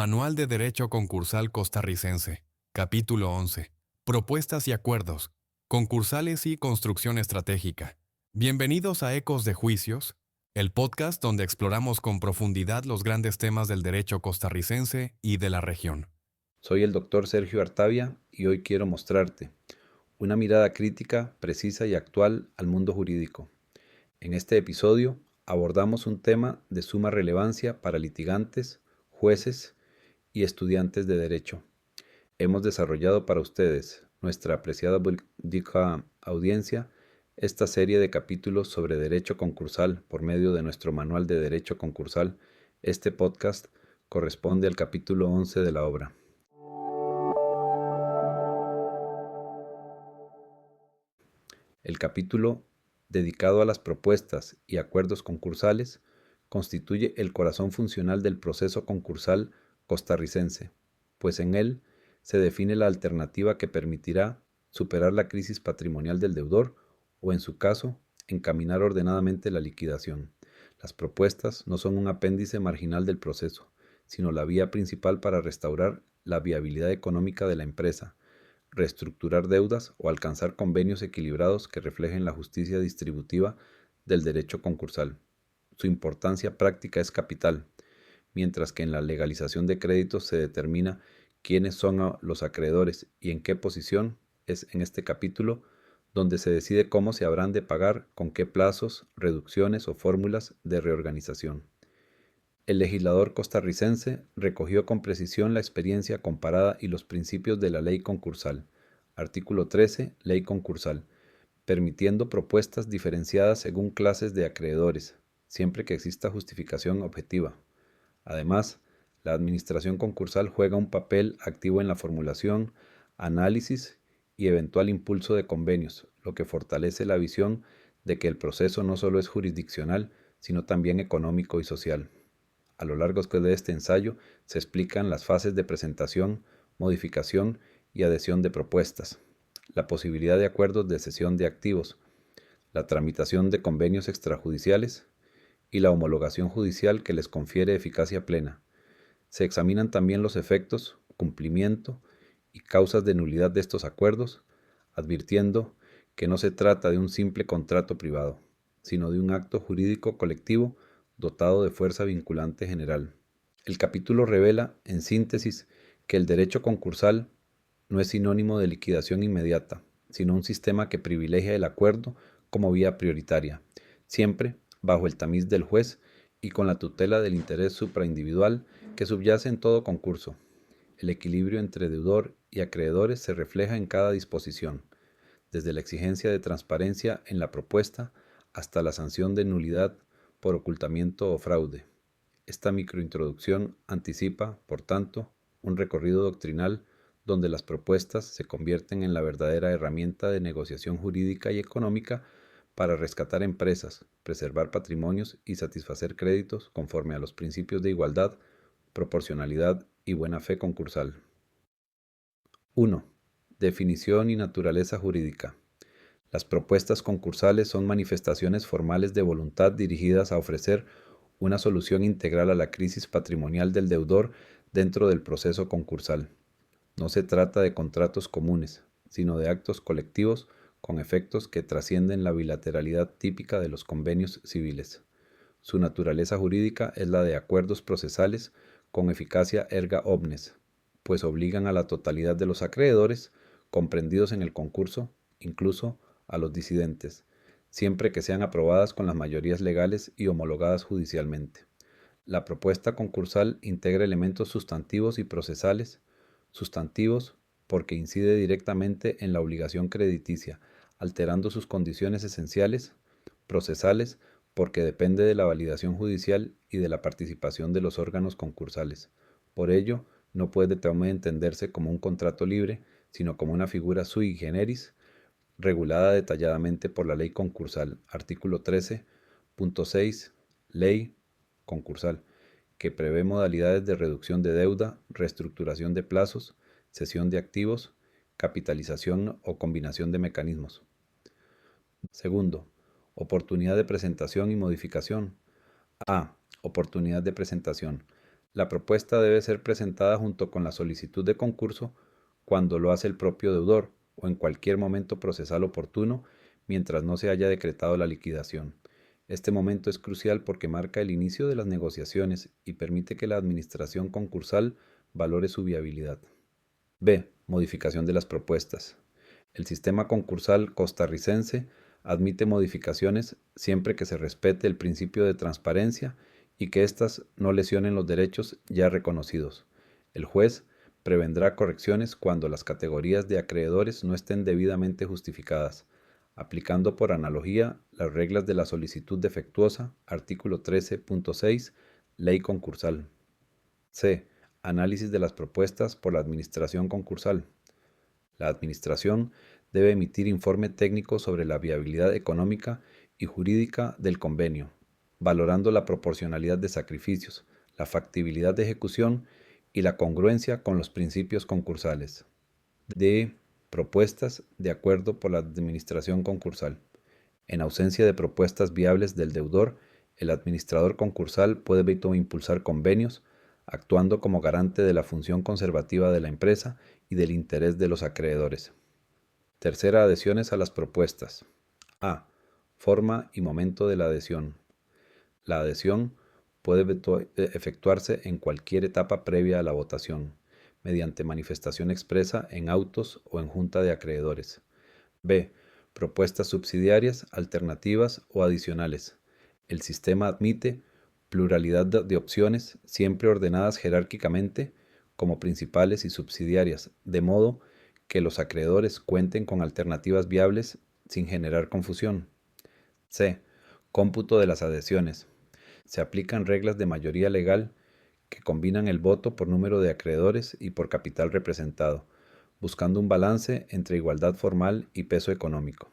Manual de Derecho Concursal Costarricense. Capítulo 11. Propuestas y acuerdos. Concursales y construcción estratégica. Bienvenidos a Ecos de Juicios, el podcast donde exploramos con profundidad los grandes temas del derecho costarricense y de la región. Soy el doctor Sergio Artavia y hoy quiero mostrarte una mirada crítica, precisa y actual al mundo jurídico. En este episodio abordamos un tema de suma relevancia para litigantes, jueces y estudiantes de derecho. Hemos desarrollado para ustedes, nuestra apreciada audiencia, esta serie de capítulos sobre derecho concursal por medio de nuestro manual de derecho concursal. Este podcast corresponde al capítulo 11 de la obra. El capítulo dedicado a las propuestas y acuerdos concursales constituye el corazón funcional del proceso concursal costarricense, pues en él se define la alternativa que permitirá superar la crisis patrimonial del deudor o, en su caso, encaminar ordenadamente la liquidación. Las propuestas no son un apéndice marginal del proceso, sino la vía principal para restaurar la viabilidad económica de la empresa, reestructurar deudas o alcanzar convenios equilibrados que reflejen la justicia distributiva del derecho concursal. Su importancia práctica es capital, mientras que en la legalización de créditos se determina quiénes son los acreedores y en qué posición. Es en este capítulo donde se decide cómo se habrán de pagar, con qué plazos, reducciones o fórmulas de reorganización. El legislador costarricense recogió con precisión la experiencia comparada y los principios de la ley concursal. Artículo 13. Ley concursal. Permitiendo propuestas diferenciadas según clases de acreedores, siempre que exista justificación objetiva. Además, la administración concursal juega un papel activo en la formulación, análisis y eventual impulso de convenios, lo que fortalece la visión de que el proceso no solo es jurisdiccional, sino también económico y social. A lo largo de este ensayo se explican las fases de presentación, modificación y adhesión de propuestas, la posibilidad de acuerdos de cesión de activos, la tramitación de convenios extrajudiciales y la homologación judicial que les confiere eficacia plena. Se examinan también los efectos, cumplimiento y causas de nulidad de estos acuerdos, advirtiendo que no se trata de un simple contrato privado, sino de un acto jurídico colectivo dotado de fuerza vinculante general. El capítulo revela, en síntesis, que el derecho concursal no es sinónimo de liquidación inmediata, sino un sistema que privilegia el acuerdo como vía prioritaria, siempre bajo el tamiz del juez y con la tutela del interés supraindividual que subyace en todo concurso. El equilibrio entre deudor y acreedores se refleja en cada disposición, desde la exigencia de transparencia en la propuesta hasta la sanción de nulidad por ocultamiento o fraude. Esta microintroducción anticipa, por tanto, un recorrido doctrinal donde las propuestas se convierten en la verdadera herramienta de negociación jurídica y económica para rescatar empresas, preservar patrimonios y satisfacer créditos conforme a los principios de igualdad, proporcionalidad y buena fe concursal. 1. Definición y naturaleza jurídica. Las propuestas concursales son manifestaciones formales de voluntad dirigidas a ofrecer una solución integral a la crisis patrimonial del deudor dentro del proceso concursal. No se trata de contratos comunes, sino de actos colectivos con efectos que trascienden la bilateralidad típica de los convenios civiles. Su naturaleza jurídica es la de acuerdos procesales con eficacia erga omnes, pues obligan a la totalidad de los acreedores comprendidos en el concurso, incluso a los disidentes, siempre que sean aprobadas con las mayorías legales y homologadas judicialmente. La propuesta concursal integra elementos sustantivos y procesales. Sustantivos porque incide directamente en la obligación crediticia, alterando sus condiciones esenciales. Procesales porque depende de la validación judicial y de la participación de los órganos concursales. Por ello, no puede también entenderse como un contrato libre, sino como una figura sui generis, regulada detalladamente por la ley concursal, artículo 13.6, ley concursal, que prevé modalidades de reducción de deuda, reestructuración de plazos, cesión de activos, capitalización o combinación de mecanismos. Segundo, oportunidad de presentación y modificación. A. Oportunidad de presentación. La propuesta debe ser presentada junto con la solicitud de concurso cuando lo hace el propio deudor o en cualquier momento procesal oportuno mientras no se haya decretado la liquidación. Este momento es crucial porque marca el inicio de las negociaciones y permite que la administración concursal valore su viabilidad. B. Modificación de las propuestas. El sistema concursal costarricense admite modificaciones siempre que se respete el principio de transparencia y que éstas no lesionen los derechos ya reconocidos. El juez prevendrá correcciones cuando las categorías de acreedores no estén debidamente justificadas, aplicando por analogía las reglas de la solicitud defectuosa, artículo 13.6, Ley Concursal. C. Análisis de las propuestas por la Administración Concursal. La Administración debe emitir informe técnico sobre la viabilidad económica y jurídica del convenio, valorando la proporcionalidad de sacrificios, la factibilidad de ejecución y la congruencia con los principios concursales. D. Propuestas de acuerdo por la Administración Concursal. En ausencia de propuestas viables del deudor, el administrador concursal puede impulsar convenios, actuando como garante de la función conservativa de la empresa y del interés de los acreedores. Tercera, adhesiones a las propuestas. A. Forma y momento de la adhesión. La adhesión puede efectuarse en cualquier etapa previa a la votación, mediante manifestación expresa en autos o en junta de acreedores. B. Propuestas subsidiarias, alternativas o adicionales. El sistema admite pluralidad de opciones, siempre ordenadas jerárquicamente como principales y subsidiarias, de modo que los acreedores cuenten con alternativas viables sin generar confusión. C. Cómputo de las adhesiones. Se aplican reglas de mayoría legal que combinan el voto por número de acreedores y por capital representado, buscando un balance entre igualdad formal y peso económico.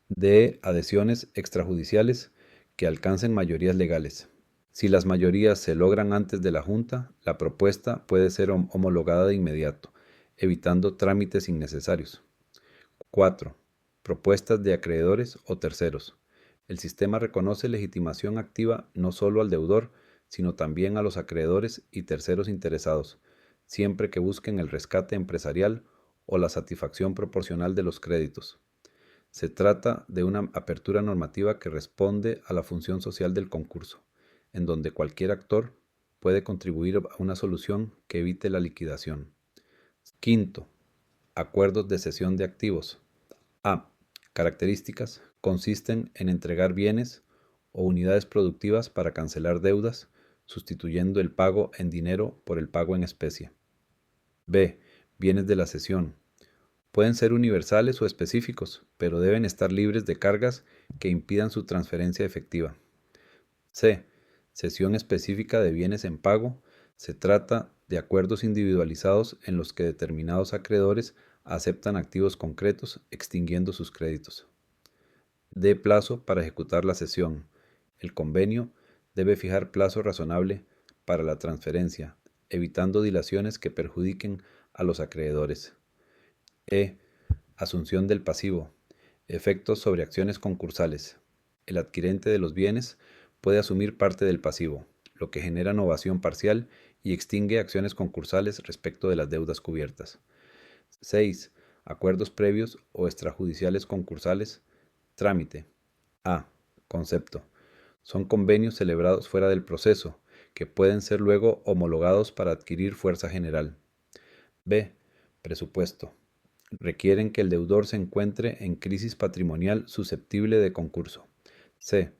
D. Adhesiones extrajudiciales que alcancen mayorías legales. Si las mayorías se logran antes de la Junta, la propuesta puede ser homologada de inmediato, evitando trámites innecesarios. 4. Propuestas de acreedores o terceros. El sistema reconoce legitimación activa no solo al deudor, sino también a los acreedores y terceros interesados, siempre que busquen el rescate empresarial o la satisfacción proporcional de los créditos. Se trata de una apertura normativa que responde a la función social del concurso, en donde cualquier actor puede contribuir a una solución que evite la liquidación. Quinto, acuerdos de cesión de activos. A. Características. Consisten en entregar bienes o unidades productivas para cancelar deudas, sustituyendo el pago en dinero por el pago en especie. B. Bienes de la cesión. Pueden ser universales o específicos, pero deben estar libres de cargas que impidan su transferencia efectiva. C. Cesión específica de bienes en pago. Se trata de acuerdos individualizados en los que determinados acreedores aceptan activos concretos, extinguiendo sus créditos. D. Plazo para ejecutar la cesión. El convenio debe fijar plazo razonable para la transferencia, evitando dilaciones que perjudiquen a los acreedores. E. Asunción del pasivo. Efectos sobre acciones concursales. El adquirente de los bienes puede asumir parte del pasivo, lo que genera novación parcial y extingue acciones concursales respecto de las deudas cubiertas. 6. Acuerdos previos o extrajudiciales concursales. Trámite. A. Concepto. Son convenios celebrados fuera del proceso, que pueden ser luego homologados para adquirir fuerza general. B. Presupuesto. Requieren que el deudor se encuentre en crisis patrimonial susceptible de concurso. C.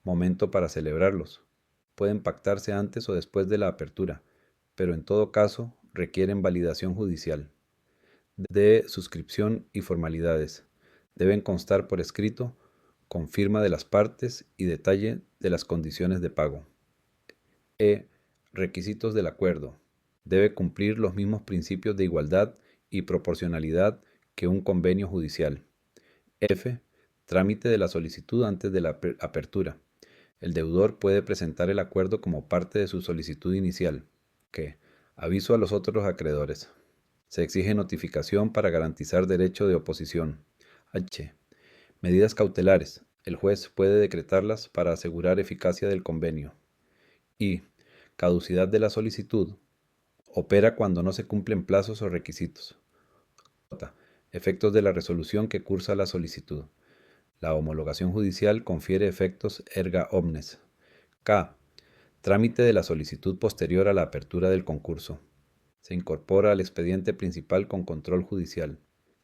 Momento para celebrarlos. Pueden pactarse antes o después de la apertura, pero en todo caso requieren validación judicial. D. Suscripción y formalidades. Deben constar por escrito, con firma de las partes y detalle de las condiciones de pago. E. Requisitos del acuerdo. Debe cumplir los mismos principios de igualdad y proporcionalidad que un convenio judicial. F. Trámite de la solicitud antes de la apertura. El deudor puede presentar el acuerdo como parte de su solicitud inicial. G. Aviso a los otros acreedores. Se exige notificación para garantizar derecho de oposición. H. Medidas cautelares. El juez puede decretarlas para asegurar eficacia del convenio. I. Caducidad de la solicitud. Opera cuando no se cumplen plazos o requisitos. J. Efectos de la resolución que cursa la solicitud. La homologación judicial confiere efectos erga omnes. K. Trámite de la solicitud posterior a la apertura del concurso. Se incorpora al expediente principal con control judicial.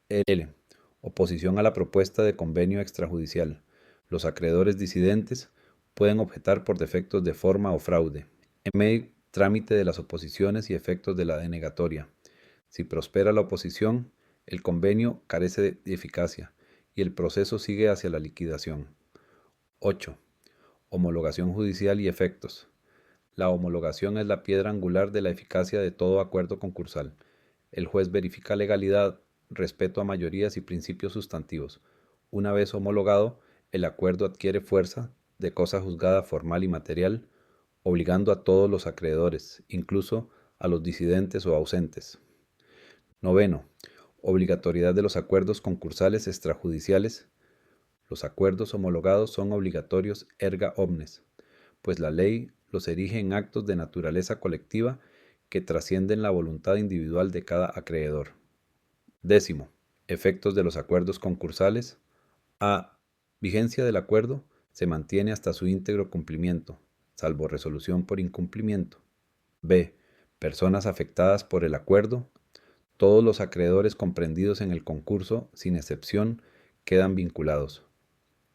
L. Oposición a la propuesta de convenio extrajudicial. Los acreedores disidentes pueden objetar por defectos de forma o fraude. M. Trámite de las oposiciones y efectos de la denegatoria. Si prospera la oposición, el convenio carece de eficacia y el proceso sigue hacia la liquidación. 8. Homologación judicial y efectos. La homologación es la piedra angular de la eficacia de todo acuerdo concursal. El juez verifica legalidad, respeto a mayorías y principios sustantivos. Una vez homologado, el acuerdo adquiere fuerza de cosa juzgada formal y material, obligando a todos los acreedores, incluso a los disidentes o ausentes. 9. Obligatoriedad de los acuerdos concursales extrajudiciales. Los acuerdos homologados son obligatorios erga omnes, pues la ley los erige en actos de naturaleza colectiva que trascienden la voluntad individual de cada acreedor. 10. Efectos de los acuerdos concursales. A. Vigencia del acuerdo se mantiene hasta su íntegro cumplimiento, salvo resolución por incumplimiento. B. Personas afectadas por el acuerdo. Todos los acreedores comprendidos en el concurso, sin excepción, quedan vinculados.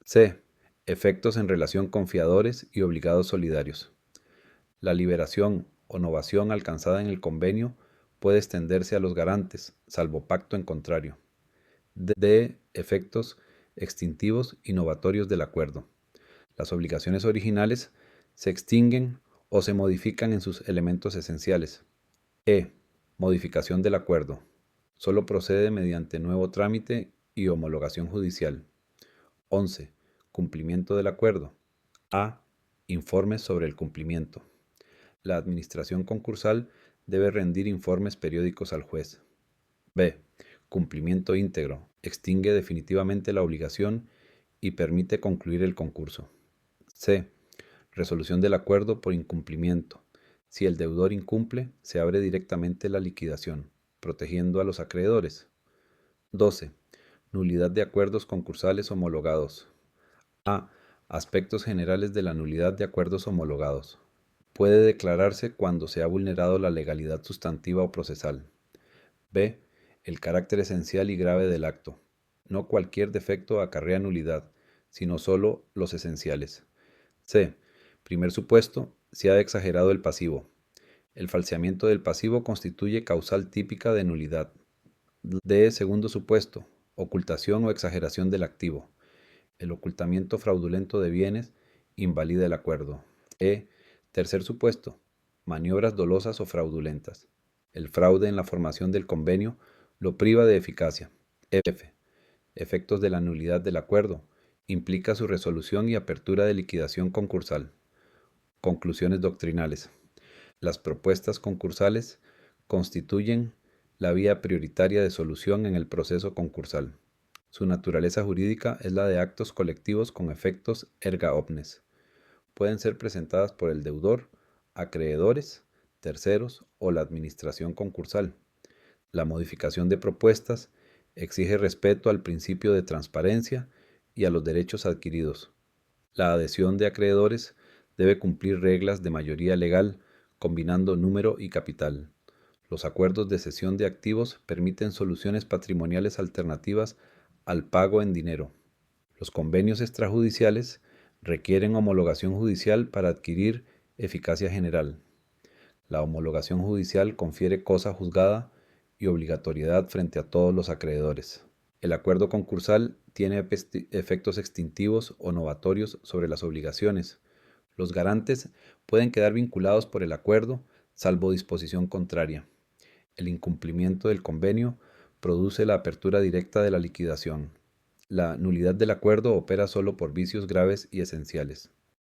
C. Efectos en relación con fiadores y obligados solidarios. La liberación o novación alcanzada en el convenio puede extenderse a los garantes, salvo pacto en contrario. D. Efectos extintivos y novatorios del acuerdo. Las obligaciones originales se extinguen o se modifican en sus elementos esenciales. E. Modificación del acuerdo. Solo procede mediante nuevo trámite y homologación judicial. 11. Cumplimiento del acuerdo. A. Informes sobre el cumplimiento. La administración concursal debe rendir informes periódicos al juez. B. Cumplimiento íntegro. Extingue definitivamente la obligación y permite concluir el concurso. C. Resolución del acuerdo por incumplimiento. Si el deudor incumple, se abre directamente la liquidación, protegiendo a los acreedores. 12. Nulidad de acuerdos concursales homologados. A. Aspectos generales de la nulidad de acuerdos homologados. Puede declararse cuando se ha vulnerado la legalidad sustantiva o procesal. B. El carácter esencial y grave del acto. No cualquier defecto acarrea nulidad, sino solo los esenciales. C. Primer supuesto, se ha exagerado el pasivo. El falseamiento del pasivo constituye causal típica de nulidad. D. Segundo supuesto, ocultación o exageración del activo. El ocultamiento fraudulento de bienes invalida el acuerdo. E. Tercer supuesto, maniobras dolosas o fraudulentas. El fraude en la formación del convenio lo priva de eficacia. F. Efectos de la nulidad del acuerdo. Implica su resolución y apertura de liquidación concursal. Conclusiones doctrinales. Las propuestas concursales constituyen la vía prioritaria de solución en el proceso concursal. Su naturaleza jurídica es la de actos colectivos con efectos erga omnes. Pueden ser presentadas por el deudor, acreedores, terceros o la administración concursal. La modificación de propuestas exige respeto al principio de transparencia y a los derechos adquiridos. La adhesión de acreedores debe cumplir reglas de mayoría legal, combinando número y capital. Los acuerdos de cesión de activos permiten soluciones patrimoniales alternativas al pago en dinero. Los convenios extrajudiciales requieren homologación judicial para adquirir eficacia general. La homologación judicial confiere cosa juzgada y obligatoriedad frente a todos los acreedores. El acuerdo concursal tiene efectos extintivos o novatorios sobre las obligaciones. Los garantes pueden quedar vinculados por el acuerdo, salvo disposición contraria. El incumplimiento del convenio produce la apertura directa de la liquidación. La nulidad del acuerdo opera solo por vicios graves y esenciales.